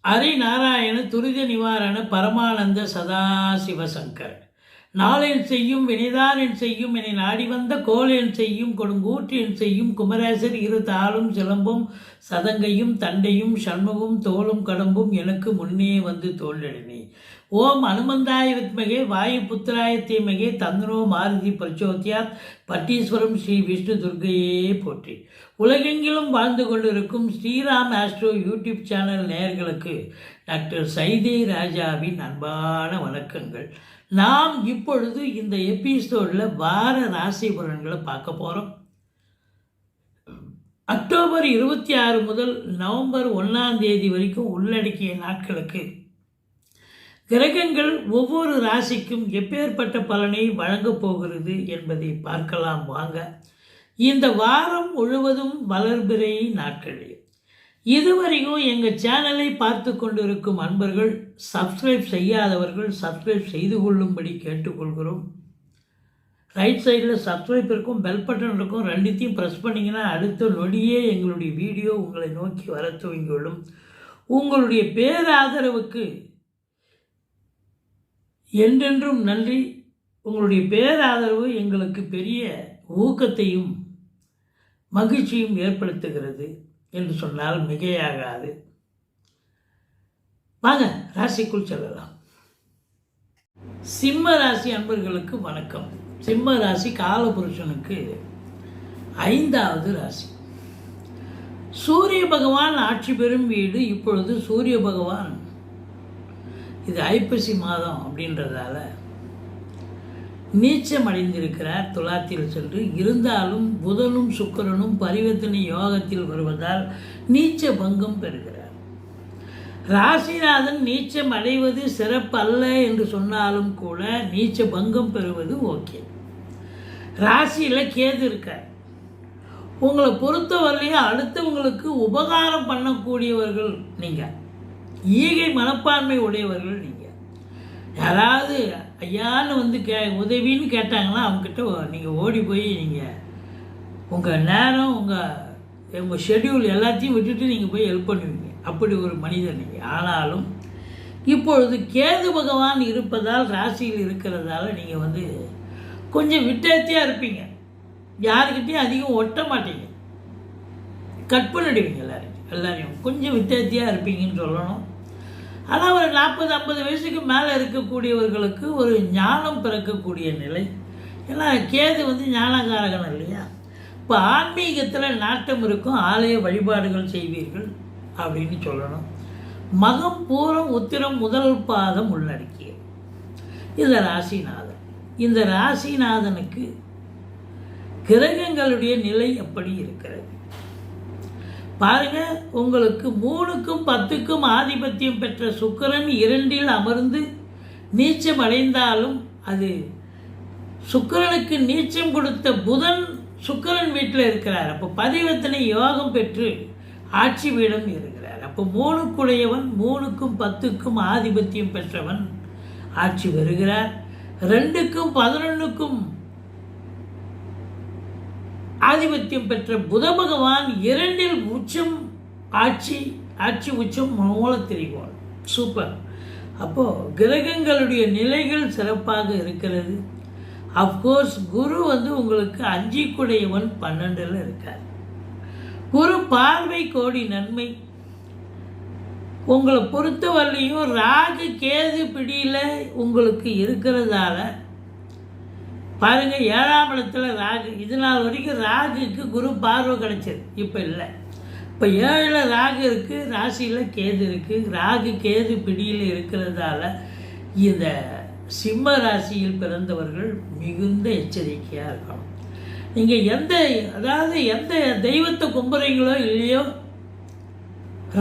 ஹரிநாராயண துரித நிவாரண பரமானந்த சதாசிவசங்கர் நாளென் செய்யும் வினைதானென் செய்யும் என நாடி வந்த கோலென் செய்யும் கொடுங்கூற்றின் செய்யும் குமரேசர் இரு தாளும் சிலம்பும் சதங்கையும் தண்டையும் சண்முகம் தோளும் கடம்பும் எனக்கு முன்னே வந்து தோன்றடினே. ஓம் அனுமந்தாய வித்மகே வாயு புத்திராய தீமகே தந்தனோ மாருதி பிரச்சோத்யாத் பட்டீஸ்வரம் ஸ்ரீ விஷ்ணு துர்கையே போற்றி. உலகெங்கிலும் வாழ்ந்து கொண்டிருக்கும் ஸ்ரீராம் ஆஸ்ட்ரோ யூடியூப் சேனல் நேயர்களுக்கு டாக்டர் சைதே ராஜாவின் அன்பான வணக்கங்கள். நாம் இப்பொழுது இந்த எபிசோடில் வார ராசி பலன்களை பார்க்க போகிறோம். அக்டோபர் 26 முதல் நவம்பர் 1 வரைக்கும் உள்ளடக்கிய நாட்களுக்கு கிரகங்கள் ஒவ்வொரு ராசிக்கும் எப்பேற்பட்ட பலனை வழங்கப் போகிறது என்பதை பார்க்கலாம் வாங்க. இந்த வாரம் முழுவதும் வளர்பிறை நாட்களே. இதுவரைக்கும் எங்கள் சேனலை பார்த்து கொண்டிருக்கும் அன்பர்கள், சப்ஸ்கிரைப் செய்யாதவர்கள் சப்ஸ்கிரைப் செய்து கொள்ளும்படி கேட்டுக்கொள்கிறோம். ரைட் சைடில் சப்ஸ்கிரைப் இருக்கும், பெல் பட்டன் இருக்கும், ரெண்டுத்தையும் ப்ரெஸ் பண்ணிங்கன்னா அடுத்த நொடியே எங்களுடைய வீடியோ உங்களை நோக்கி வர துவங்கிவிடும். உங்களுடைய பேராதரவுக்கு என்றென்றும் நன்றி. உங்களுடைய பேராதரவு எங்களுக்கு பெரிய ஊக்கத்தையும் மகிழ்ச்சியும் ஏற்படுத்துகிறது என்று சொன்னால் மிகையாகாது. வாங்க ராசிக்குள் செல்லலாம். சிம்ம ராசி அன்பர்களுக்கு வணக்கம். சிம்ம ராசி காலபுருஷனுக்கு 5வது ராசி. சூரிய பகவான் ஆட்சி பெறும் வீடு. இப்பொழுது சூரிய பகவான் இது ஐப்பசி மாதம் அப்படின்றதால நீச்சம் அடைந்திருக்கிறார் துலாத்தில் சென்று. இருந்தாலும் புதனும் சுக்கிரனும் பரிவர்த்தனை யோகத்தில் வருவதால் நீச்ச பங்கம் பெறுகிறார். ராசிநாதன் நீச்சம் அடைவது சிறப்பு அல்ல என்று சொன்னாலும் கூட நீச்ச பங்கம் பெறுவது ஓகே. ராசியில் கேது இருக்கார். உங்களை பொறுத்தவரையும் அடுத்தவங்களுக்கு உபகாரம் பண்ணக்கூடியவர்கள் நீங்கள். ஈகை மனப்பான்மை உடையவர்கள் நீங்கள். யாராவது ஐயான்னு வந்து உதவின்னு கேட்டாங்கன்னா அவங்கக்கிட்ட நீங்கள் ஓடி போய் நீங்கள் உங்கள் நேரம் உங்கள் ஷெட்யூல் எல்லாத்தையும் விட்டுட்டு நீங்கள் போய் ஹெல்ப் பண்ணுவீங்க. அப்படி ஒரு மனிதர் நீங்கள். ஆனாலும் இப்பொழுது கேது பகவான் இருப்பதால், ராசியில் இருக்கிறதால நீங்கள் வந்து கொஞ்சம் விட்டேத்தியாக இருப்பீங்க. யாருக்கிட்டையும் அதிகம் ஒட்ட மாட்டீங்க. கட் பண்ணிடுவீங்க எல்லாரையும் கொஞ்சம் வித்தேத்தியாக இருப்பீங்கன்னு சொல்லணும். ஆனால் ஒரு 40-50 வயசுக்கு மேலே இருக்கக்கூடியவர்களுக்கு ஒரு ஞானம் பிறக்கக்கூடிய நிலை. ஏன்னா கேது வந்து ஞானகாரகன் இல்லையா. இப்போ ஆன்மீகத்தில் நாட்டம் இருக்கும், ஆலய வழிபாடுகள் செய்வீர்கள் அப்படின்னு சொல்லணும். மகம் பூரம் உத்திரம் முதல் பாதம் உள்ளடக்கிய இந்த ராசிநாதன். இந்த ராசிநாதனுக்கு கிரகங்களுடைய நிலை எப்படி இருக்கிறது பாருங்க. உங்களுக்கு 3க்கும் 10க்கும் ஆதிபத்தியம் பெற்ற சுக்கிரன் 2ல் அமர்ந்து நீச்சம் அடைந்தாலும் அது சுக்கிரனுக்கு நீச்சம் கொடுத்த புதன் சுக்கிரன் வீட்டில் இருக்கிறார். அப்போ பரிவர்த்தனை யோகம் பெற்று ஆட்சி வீடம் இருக்கிறார். அப்போ 3க்குடையவன் 3க்கும் 10க்கும் ஆதிபத்தியம் பெற்றவன் ஆட்சி வருகிறார். 2க்கும் 11க்கும் ஆதிபத்தியம் பெற்ற புத பகவான் 2ல் உச்சம் ஆட்சி உச்சம் மூலத்திரிகோணம். சூப்பர். அப்போது கிரகங்களுடைய நிலைகள் சிறப்பாக இருக்கிறது. அஃப்கோர்ஸ் குரு வந்து உங்களுக்கு 5க்குடையவன் 12ல் இருக்கார். குரு பார்வை கோடி நன்மை. உங்களை பொறுத்தவரையும் ராகு கேது பிடியில் உங்களுக்கு இருக்கிறதால பாருங்க, 7ஆம் இடத்துல ராகு. இது நாள் வரைக்கும் ராகுக்கு குரு பார்வை கிடைச்சது, இப்போ இல்லை. இப்போ 7ல் ராகு இருக்குது, ராசியில் கேது இருக்குது. ராகு கேது பிடியில் இருக்கிறதால இந்த சிம்ம ராசியில் பிறந்தவர்கள் மிகுந்த எச்சரிக்கையாக இருக்கணும். நீங்கள் எந்த தெய்வத்தை கும்புறீங்களோ இல்லையோ,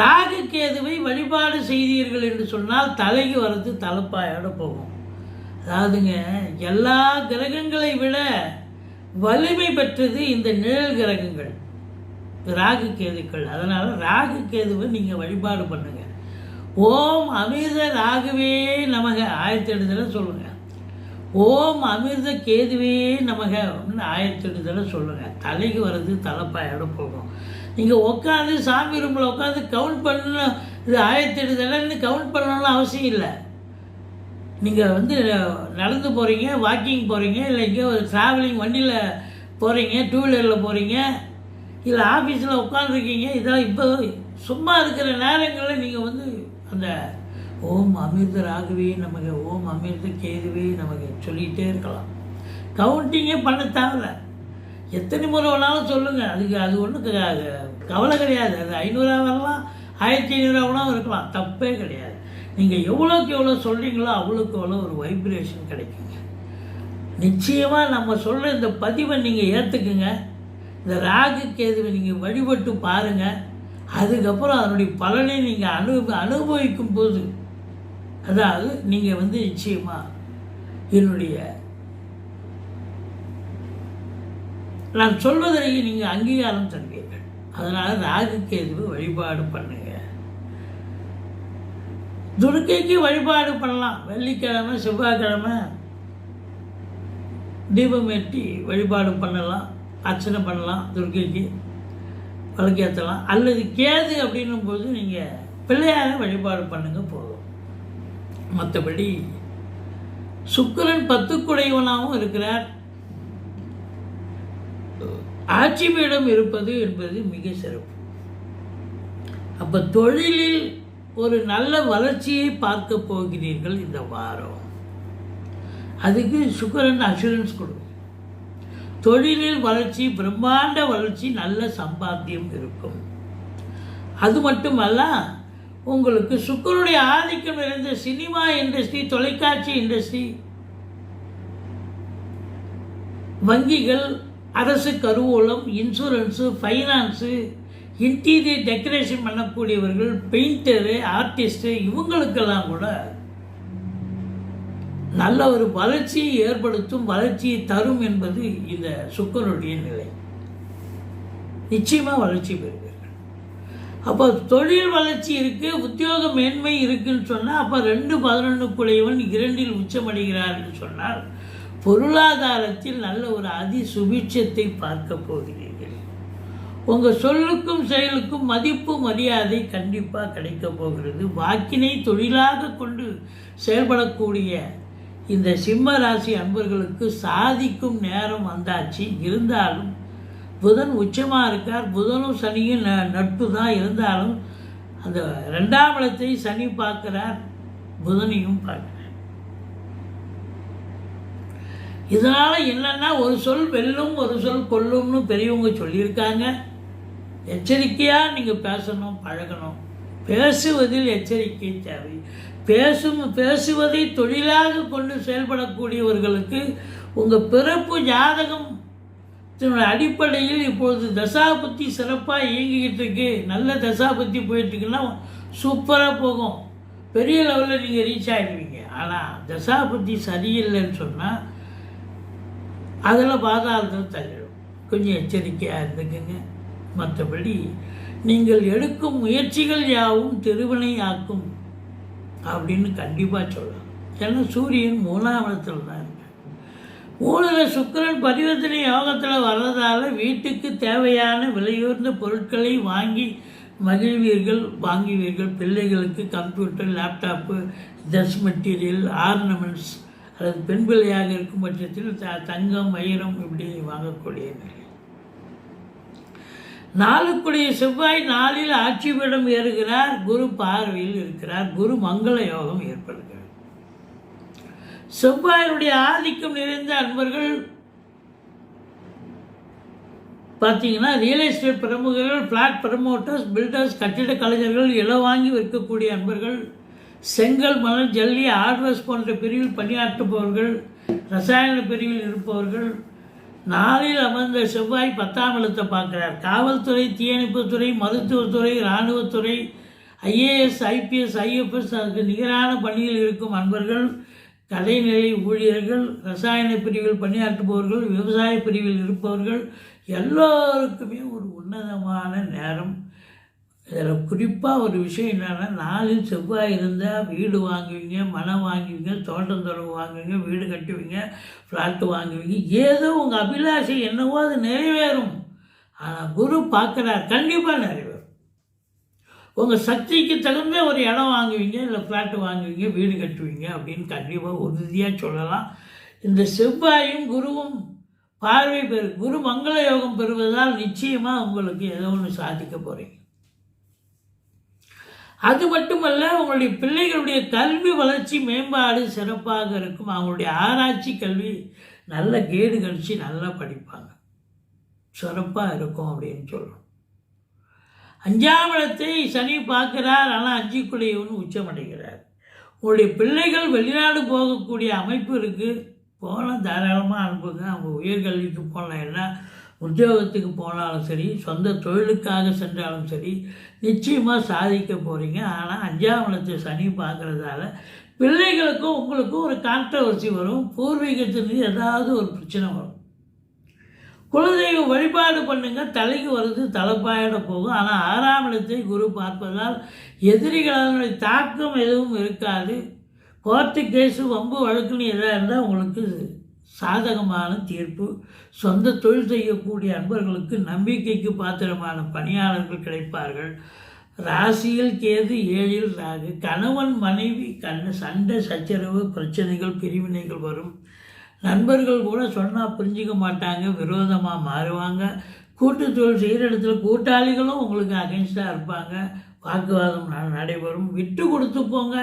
ராகு கேதுவை வழிபாடு செய்தீர்கள் என்று சொன்னால் தலைக்கு வர்றது தலைப்பாயோட போகும். அதாவதுங்க, எல்லா கிரகங்களை விட வலிமை பெற்றது இந்த நிழல் கிரகங்கள் ராகு கேதுக்கள். அதனால் ராகு கேதுவை நீங்கள் வழிபாடு பண்ணுங்கள். ஓம் அமிர்த ராகுவே நமக 1008 தடவை சொல்லுங்கள். ஓம் அமிர்த கேதுவே நமக 1008 தடவை சொல்லுங்கள். தலைக்கு வர்றது தலைப்பாயோட போகும். நீங்கள் உட்காந்து சாமி ரூமில் உட்காந்து கவுண்ட் பண்ண இது 1008 தடவைன்னு கவுண்ட் பண்ணணும்னு அவசியம் இல்லை. நீங்கள் வந்து நடந்து போகிறீங்க, வாக்கிங் போகிறீங்க, இல்லை எங்கேயோ ஒரு ட்ராவலிங் வண்டியில் போகிறீங்க, டூ வீலரில் போகிறீங்க, இல்லை ஆஃபீஸில் உட்காந்துருக்கீங்க, இதெல்லாம் இப்போ சும்மா இருக்கிற நேரங்களில் நீங்கள் வந்து அந்த ஓம் அமிர்த ராகவே நமக்கு, ஓம் அமிர்த கேதுவே நமக்கு சொல்லிகிட்டே இருக்கலாம். கவுண்டிங்கே பண்ண தேவையில்ல. எத்தனை முறை வேணாலும் சொல்லுங்கள். அது ஒன்றும் கவலை கிடையாது. அது 500 வரலாம், 1500 இருக்கலாம், தப்பே கிடையாது. நீங்கள் எவ்வளோக்கு எவ்வளோ சொல்கிறீங்களோ அவ்வளோக்கு எவ்வளோ ஒரு வைப்ரேஷன் கிடைக்குங்க. நிச்சயமாக நம்ம சொல்கிற இந்த பதிவை நீங்கள் ஏற்றுக்குங்க. இந்த ராகு கேதுவை நீங்கள் வழிபட்டு பாருங்கள். அதுக்கப்புறம் அதனுடைய பலனை நீங்கள் அனுபவிக்கும் போது, அதாவது நீங்கள் வந்து நிச்சயமாக என்னுடைய நான் சொல்வதை நீங்கள் அங்கீகாரம் தருவீர்கள். அதனால் ராகு கேதுவை வழிபாடு பண்ணுங்க. துர்க்கைக்கு வழிபாடு பண்ணலாம். வெள்ளிக்கிழமை, செவ்வாய்க்கிழமை தீபம் ஏற்றி வழிபாடு பண்ணலாம், அர்ச்சனை பண்ணலாம், துர்க்கைக்கு விளக்கேற்றலாம். அல்லது கேது அப்படின்னும் போது நீங்கள் பிள்ளையாரை வழிபாடு பண்ணுங்க போதும். மற்றபடி சுக்கிரன் 10 இருக்கிறார். ஆட்சி பீடம் இருப்பது என்பது மிக சிறப்பு. அப்போ தொழிலில் ஒரு நல்ல வளர்ச்சியை பார்க்க போகிறீர்கள் இந்த வாரம். அதுக்கு சுக்கிரன் அஷூரன்ஸ் கொடுக்கும். தொழிலில் வளர்ச்சி, பிரம்மாண்ட வளர்ச்சி, நல்ல சம்பாத்தியம் இருக்கும். அது மட்டுமல்ல, உங்களுக்கு சுக்கிரனுடைய ஆதிக்கம் நிறைந்த சினிமா இண்டஸ்ட்ரி, தொலைக்காட்சி இண்டஸ்ட்ரி, வங்கிகள், அரசு கருவூலம், இன்சூரன்ஸு, ஃபைனான்ஸு, இன்டீரியர் டெக்கரேஷன் பண்ணக்கூடியவர்கள், பெயிண்டரு, ஆர்டிஸ்ட்டு, இவங்களுக்கெல்லாம் கூட நல்ல ஒரு வளர்ச்சியை ஏற்படுத்தும், வளர்ச்சியை தரும் என்பது இந்த சுக்கிரனுடைய நிலை. நிச்சயமாக வளர்ச்சி பெறுவீர்கள். அப்போ தொழில் வளர்ச்சி இருக்குது, உத்தியோக மேன்மை இருக்குன்னு சொன்னால், அப்போ 2-11 2 உச்சமடைகிறார்னு சொன்னால் பொருளாதாரத்தில் நல்ல ஒரு சுபிட்சத்தை பார்க்க போகிறீர்கள். உங்கள் சொல்லுக்கும் செயலுக்கும் மதிப்பு மரியாதை கண்டிப்பாக கிடைக்க போகிறது. வாக்கினை தொழிலாக கொண்டு செயல்படக்கூடிய இந்த சிம்ம ராசி அன்பர்களுக்கு சாதிக்கும் நேரம் வந்தாச்சு. இருந்தாலும் புதன் உச்சமாக இருக்கார். புதனும் சனியும் நட்பு தான். இருந்தாலும் அந்த 2ஆம் இடத்தை சனி பார்க்கிறார், புதனையும் பார்க்கிறார். இதனால் என்னென்னா, ஒரு சொல் வெல்லும், ஒரு சொல் கொல்லும்னு பெரியவங்க சொல்லியிருக்காங்க. எச்சரிக்கையாக நீங்கள் பேசணும், பழகணும். பேசுவதில் எச்சரிக்கை தேவை. பேசுவதை தொழிலாக கொண்டு செயல்படக்கூடியவர்களுக்கு உங்கள் பிறப்பு ஜாதகம் அடிப்படையில் இப்பொழுது தசாபுத்தி சிறப்பாக இயங்கிக்கிட்டு இருக்கு. நல்ல தசாபுத்தி போயிட்டுருக்குன்னா சூப்பராக போகும், பெரிய லெவலில் நீங்கள் ரீச் ஆகிடுவீங்க. ஆனால் தசாபுத்தி சரியில்லைன்னு சொன்னால் அதில் பாதாளத்தில் தள்ளிடும். கொஞ்சம் எச்சரிக்கையாக இருந்துக்குங்க. மற்றபடி நீங்கள் எடுக்கும் முயற்சிகள் யாவும் திருவினை ஆக்கும் அப்படின்னு கண்டிப்பாக சொல்லலாம். ஏன்னா சூரியன் 3ஆம் இடத்துல தான் இருக்கு. 3ல் சுக்கிரன் பரிவர்த்தனை யோகத்தில் வர்றதால வீட்டுக்கு தேவையான விலையுயர்ந்த பொருட்களை மகிழ்வீர்கள், வாங்குவீர்கள். பிள்ளைகளுக்கு computer, laptop, dress material, ornaments, அல்லது பெண் பிள்ளையாக இருக்கும் பட்சத்தில் தங்கம், வைரம் இப்படி வாங்கக்கூடிய நிலை. 4க்குடைய செவ்வாய் 4ல் ஆட்சி பீடம் ஏறுகிறார். குரு பார்வையில் இருக்கிறார். குரு மங்கள யோகம் ஏற்படுகிறார். செவ்வாயினுடைய ஆதிக்கம் நிறைந்த அன்பர்கள் பார்த்தீங்கன்னா, ரியல் எஸ்டேட் பிரமுகர்கள், ஃப்ளாட் ப்ரமோட்டர்ஸ், பில்டர்ஸ், கட்டிட கலைஞர்கள், இடம் வாங்கி விற்கக்கூடிய அன்பர்கள், செங்கல், மணல், ஜல்லி, ஆர்ட்வர்ஸ் போன்ற பிரிவில் பணியாற்றுபவர்கள், ரசாயன பிரிவில் இருப்பவர்கள். 4ல் அமர்ந்த செவ்வாய் 10ஆம் இடத்தை பார்க்கிறார். காவல்துறை, தீயணைப்புத்துறை, மருத்துவத்துறை, இராணுவத்துறை, ஐஏஎஸ், ஐபிஎஸ், ஐஎஃப்எஸ் அதுக்கு நிகரான பணியில் இருக்கும் அன்பர்கள், கடைநிலை ஊழியர்கள், ரசாயன பிரிவில் பணியாற்றுபவர்கள், விவசாய பிரிவில் இருப்பவர்கள் எல்லோருக்குமே ஒரு உன்னதமான நேரம். இதில் குறிப்பாக ஒரு விஷயம் என்னென்னா, 4ல் செவ்வாய் இருந்தால் வீடு வாங்குவீங்க, மனம் வாங்குவீங்க, தோட்டம் தொலைவு வாங்குவீங்க, வீடு கட்டுவீங்க, ஃப்ளாட்டு வாங்குவீங்க. ஏதோ உங்கள் அபிலாஷை என்னவோ அது நிறைவேறும். ஆனால் குரு பார்க்குறார், கண்டிப்பாக நிறைவேறும். உங்கள் சக்திக்கு தகுந்த ஒரு இடம் வாங்குவீங்க, இல்லை ஃப்ளாட்டு வாங்குவீங்க, வீடு கட்டுவீங்க அப்படின்னு கண்டிப்பாக உறுதியாக சொல்லலாம். இந்த செவ்வாயும் குருவும் பார்வை குரு மங்கள யோகம் பெறுவதால் நிச்சயமாக உங்களுக்கு ஏதோ ஒன்று சாதிக்க போகிறீங்க. அது மட்டுமல்ல, உங்களுடைய பிள்ளைகளுடைய கல்வி வளர்ச்சி மேம்பாடு சிறப்பாக இருக்கும். அவங்களுடைய ஆராய்ச்சி கல்வி நல்ல கேடு கழிச்சு நல்லா படிப்பாங்க, சிறப்பாக இருக்கும் அப்படின்னு சொல்லணும். 5ஆம் இடத்தை சனி பார்க்கிறார், ஆனால் 5க்குடையவன் உச்சமடைகிறார். உங்களுடைய பிள்ளைகள் வெளிநாடு போகக்கூடிய அமைப்பு இருக்குது. போனால் தாராளமாக அனுப்புங்க. அவங்க உயர்கல்விக்கு போகலாம், என்ன உத்தியோகத்துக்கு போனாலும் சரி, சொந்த தொழிலுக்காக சென்றாலும் சரி, நிச்சயமாக சாதிக்க போகிறீங்க. ஆனால் 5ஆம் இடத்தை சனி பார்க்குறதால பிள்ளைகளுக்கும் உங்களுக்கும் ஒரு கான்ட்ரவர்சி வரும். பூர்வீகத்திலிருந்து ஏதாவது ஒரு பிரச்சனை வரும். குலதெய்வ வழிபாடு பண்ணுங்கள். தலைக்கு வருது, தலைப்பாயிட போகும். ஆனால் 6ஆம் இடத்தை குரு பார்ப்பதால் எதிரிகளுடைய தாக்கம் எதுவும் இருக்காது. கோர்ட்டு கேஸு வம்பு வழக்குன்னு எதாக இருந்தால் உங்களுக்கு சாதகமான தீர்ப்பு. சொந்த தொழில் செய்யக்கூடிய அன்பர்களுக்கு நம்பிக்கைக்கு பாத்திரமான பணியாளர்கள் கிடைப்பார்கள். ராசியில் கேது, 7ல் ராகு. கணவன் மனைவி சண்டை சச்சரவு பிரச்சனைகள் பிரிவினைகள் வரும். நண்பர்கள் கூட சொன்னால் புரிஞ்சிக்க மாட்டாங்க, விரோதமாக மாறுவாங்க. கூட்டு தொழில் செய்கிற இடத்துல கூட்டாளிகளும் உங்களுக்கு அகென்ஸ்டாக இருப்பாங்க. வாக்குவாதம் நடைபெறும். விட்டு கொடுத்து போங்க.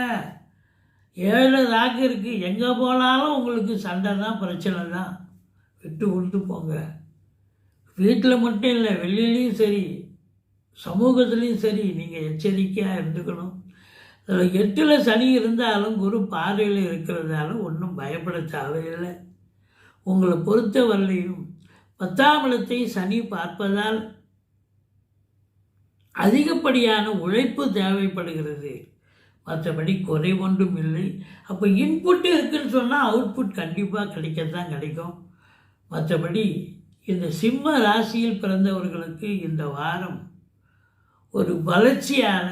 7 ராகு இருக்குது, எங்கே போனாலும் உங்களுக்கு சண்டை தான், பிரச்சனை தான். விட்டு கொடுத்து போங்க. வீட்டில் மட்டும் இல்லை, வெளியிலையும் சரி, சமூகத்துலேயும் சரி, நீங்கள் எச்சரிக்கையாக இருந்துக்கணும். அதில் 8ல் சனி இருந்தாலும் குரு பார்வையில் இருக்கிறதால ஒன்றும் பயப்பட தேவையில்லை. உங்களை பொறுத்தவரையிலும் 10ஆம் இடத்தை சனி பார்ப்பதால் அதிகப்படியான உழைப்பு தேவைப்படுகிறது. மற்றபடி குறை ஒன்றும் இல்லை. அப்போ இன்புட்டு இருக்குதுன்னு சொன்னால் அவுட்புட் கண்டிப்பாக கிடைக்கத்தான் கிடைக்கும். மற்றபடி இந்த சிம்ம ராசியில் பிறந்தவர்களுக்கு இந்த வாரம் ஒரு வளர்ச்சியான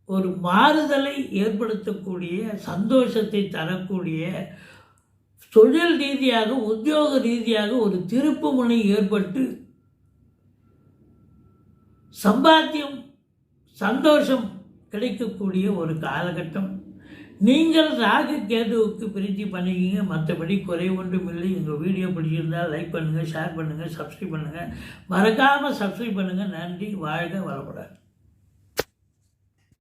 ஒரு மாறுதலை ஏற்படுத்தக்கூடிய, சந்தோஷத்தை தரக்கூடிய, தொழில் ரீதியாக உத்தியோக ரீதியாக ஒரு திருப்பு முனை ஏற்பட்டு சம்பாத்தியம் சந்தோஷம் கிடைக்கக்கூடிய ஒரு காலகட்டம். நீங்கள் ராகு கேதுவுக்கு பிரித்து பண்ணிக்கிங்க. மற்றபடி குறை ஒன்றும் இல்லை. எங்கள் வீடியோ பிடிச்சிருந்தால் லைக் பண்ணுங்கள், ஷேர் பண்ணுங்கள், சப்ஸ்கிரைப் பண்ணுங்கள். மறக்காமல் சப்ஸ்கிரைப் பண்ணுங்கள். நன்றி. வாழ்க வளமுடன்.